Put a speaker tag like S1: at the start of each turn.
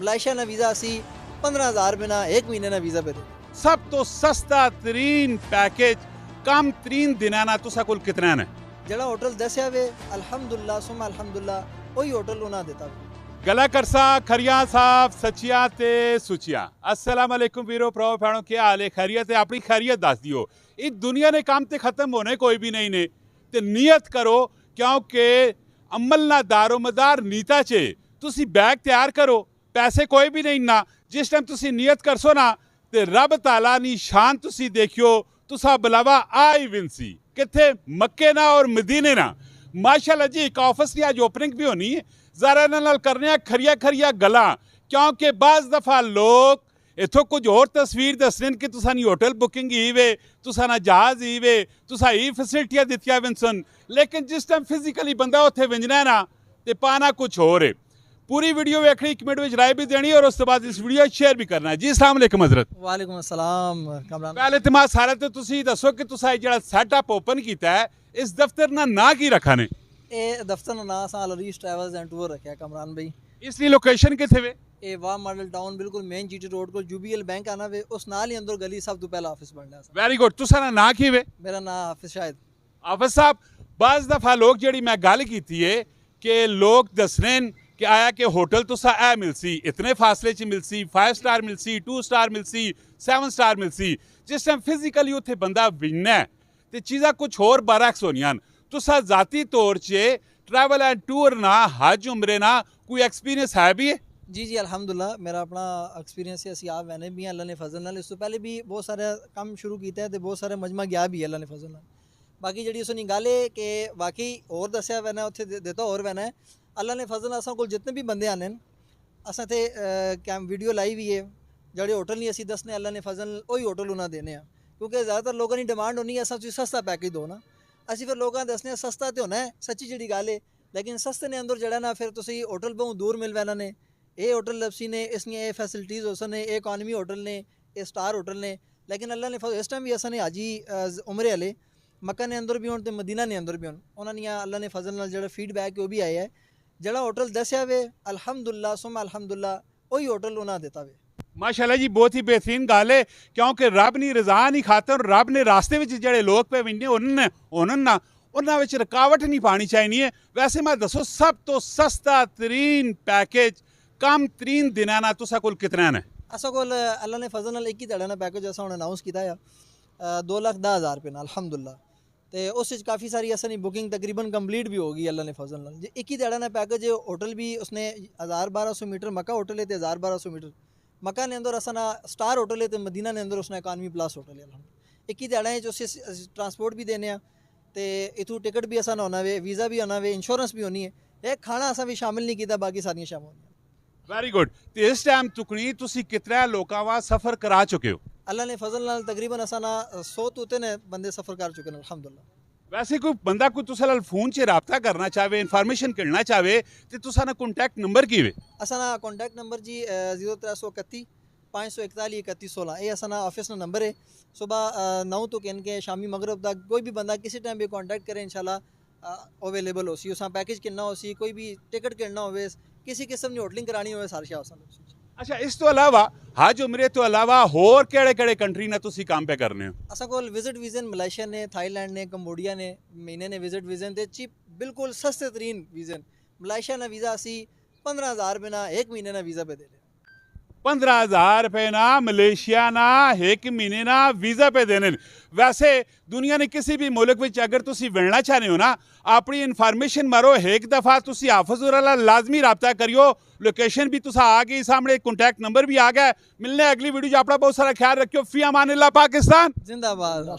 S1: Malaysia ना visa असी 15,000 रुपये ना 1 महीने ना वीज़ा पे दे।
S2: सब तो सस्ता तरीन पैकेज कम तरीन दिना ना तुसा कोल कितना ने
S1: जड़ा होटल दसिया वे अल्हम्दुलिल्लाह सुम अल्हम्दुलिल्लाह वही होटल उन्हें देता वे।
S2: गला करसा खरिया साहब सचिया ते सुचिया अस्सलाम वालेकुम वीरो प्रो भैनों क्या हाल है खैरियत है अपनी खैरियत दस दियो इस दुनिया ने काम ते खत्म होने कोई भी नहीं ने ते नियत करो क्योंकि अमल ना दारोमदार नीता चे तुसी बैग तैयार करो पैसे कोई भी नहीं ना जिस टाइम तुसी नियत करसो ना ते रब ताला नी शान तुसी देखियो तुसा बुलावा आई विंसी किथे मक्के ना और मदीने ना माशाल्लाह जी एक ऑफिस की आज ओपनिंग भी होनी है जरा इन्हां नाल करने खरिया खरिया गल्लां क्योंकि बाज़ दफ़ा लोग इत्थों कुछ होर तस्वीर दसने कि तुसा नी होटल बुकिंग ही वे तुसा ना जहाज ही वे तुसा ही फैसिलिटियां दित्तियां विंसन लेकिन जिस टाइम फिजिकली बंदा उत्थे विंजना है ना ते पाना कुछ होर है पूरी वीडियो वेखनी 1 मिनट में राय भी देनी और उस बाद इस वीडियो शेयर भी करना है जी अस्सलाम वालेकुम हज़रत
S1: वालेकुम अस्सलाम कमरान
S2: पहले तो मैं सारा तो तुसी दसो कि तुसा ये सेटअप ओपन किया है इस दफ्तर ना ना की रखा ने
S1: ये दफ्तर का नाम असा अलरीश ट्रैवल्स एंड टूर रखा है कमरान भाई।
S2: इसलिए लोकेशन किथे वे
S1: ये वाह मॉडल टाउन बिल्कुल मेन जीटी रोड को यूबीएल बैंक आना वे उस नाल ही अंदर गली सब तो पहला ऑफिस बनना है।
S2: वेरी गुड तुसा ना की वे
S1: मेरा नाम हाफिज शाहिद।
S2: हाफिज साहब बाज़ दफ़ा लोग जी मैं गल की है कि लोग दसने कि आया कि होटल तुसा ए मिलसी इतने फासले च मिलसी 5 स्टार मिलसी 2 स्टार मिलसी 7 स्टार मिलसी जिस टाइम फिजिकली उत्थे बंदा विनना है तो चीज़ां कुछ होर बरअक्स होनियां तुसा जाती तौर से ट्रैवल एंड टूर ना हज उमरे ना कोई एक्सपीरियंस है भी है
S1: जी जी अल्हम्दुलिल्लाह मेरा अपना एक्सपीरियंस है असी आप मैंने भी अल्लाह ने फजल नाल इस तो पहले भी बहुत सारे काम शुरू किया है तो बहुत सारे मजमा गया भी है अल्लाह ने फजल नाल बाकी जी उसने गल है कि बाकी और दसिया वैना उत्थे देता और वैना है अल्लाह ने फजल असा को जितने भी बंदे आने असा ते कैम वीडियो लाई भी है जड़े होटल नहीं असी दसने अल्लाह ने फजल वही होटल उन्हें देने क्योंकि ज़्यादातर लोगों की डिमांड होनी है असा सस्ता पैकेज दो ना असी फिर लोगों दसने सस्ता तो होना है सच्ची जी गल है लेकिन सस्ते ने अंदर जड़ा ना फिर तुसी होटल बहुत दूर मिल वैना ने ये होटल लपसी ने इसने ये फैसिलिटीज़ हो ने ये इकॉनमी होटल ने ये स्टार होटल ने लेकिन अल्लाह ने इस टाइम भी असा ने हाजी उमरे वाले मक्का ने अंदर भी होने तो मदीना ने अंदर भी होने उन्होंने अल्लाह ने फजल नाल जो फीडबैक वो भी आया है जड़ा होटल दसिया वे अल्हम्दुलिल्लाह सुम अल्हम्दुलिल्लाह वही होटल उन्हें देता वे।
S2: माशाल्लाह जी बहुत ही बेहतरीन गल है क्योंकि रब नी रजा नहीं खातर रब ने रास्ते में जड़े लोग पे विंदे उन्होंने ना उन्होंने रुकावट नहीं पानी चाहिए है वैसे मैं दसो सब तो सस्ता तरीन पैकेज कम तरीन दिना ना तुसा कोल कितना ने
S1: असा कोल अल्लाह ने फजल नाल एक ही धड़े ना पैकेज असा हुण अनाउंस किया है 2,10,000 रुपये नाल अल्हम्दुलिल्लाह तो उस काफ़ी सारी असनी बुकिंग तकरीबन कंप्लीट भी होगी अल्लाह ने फजल नाल जी एक ही धड़ा ना पैकेज होटल भी उसने 1,000-1,200 मीटर मक्का होटल है तो 1,000-1,200 मीटर मक्का ने अंदर असना स्टार होटल है तो मदीना ने अंदर उसने इकॉनमी प्लस होटल है एक ही धड़ा है जो ट्रांसपोर्ट भी देने तो इतों टिकट भी असा होना वे वीज़ा भी होना वे इंश्योरेंस भी होनी है एक खाना असा भी शामिल नहीं किया बाकी सारियां शामिल होनी।
S2: वेरी गुड तो इस टाइम तुकनी तुसी कितना लोगों वा सफ़र करा चुके हो
S1: अल्लाह ने फजल नाल तकरीबन असा ना 100 तो उतने बंदे सफ़र कर चुके हैं अल्हम्दुलिल्लाह।
S2: वैसे कोई बंदा कोई तुसा नाल फोन से रबता करना चाहे इन्फॉर्मेशन करना चाहे तो तुसा ना कॉन्टैक्ट नंबर की वे
S1: असा ना कॉन्टैक्ट नंबर जी 0331 541 3116 ये असा ना ऑफिस ना नंबर है सुबह 9 तो कह के शामी मगरब तक कोई भी बंदा किसी टाइम भी कॉन्टैक्ट करे इंशाल्लाह अवेलेबल हो सी उस पैकेज कितना हो सी कोई भी टिकट कितना हो किसी किस्म की होटलिंग करानी हो सारी शाह।
S2: अच्छा इस तो अलावा हज उमरे तो अलावा होर केड़े कंट्री ना तुसी काम पे करने हो
S1: असा कोल विजिट वीज़न मलेशिया ने थाईलैंड ने कंबोडिया ने महीने ने विजिट वीज़न ते चीप बिल्कुल सस्ते तरीन वीज़न मलेशिया ना वीज़ा असी 15,000 रुपये ना 1 महीने ना वीज़ा पे दे
S2: 15,000 रुपये ना मलेशिया ना 1 महीने ना वीज़ा पे देने वैसे दुनिया ने किसी भी मुल्क में अगर तुसी मिलना चाहते हो ना अपनी इन्फॉर्मेशन मारो एक दफ़ा तुसी हाफिज़ नाल लाजमी रबता करियो लोकेशन भी तुसा आ गई सामने कॉन्टैक्ट नंबर भी आ गया मिलने अगली वीडियो अपना बहुत सारा ख्याल रखियो फी अमान अल्लाह पाकिस्तान
S1: जिंदाबाद।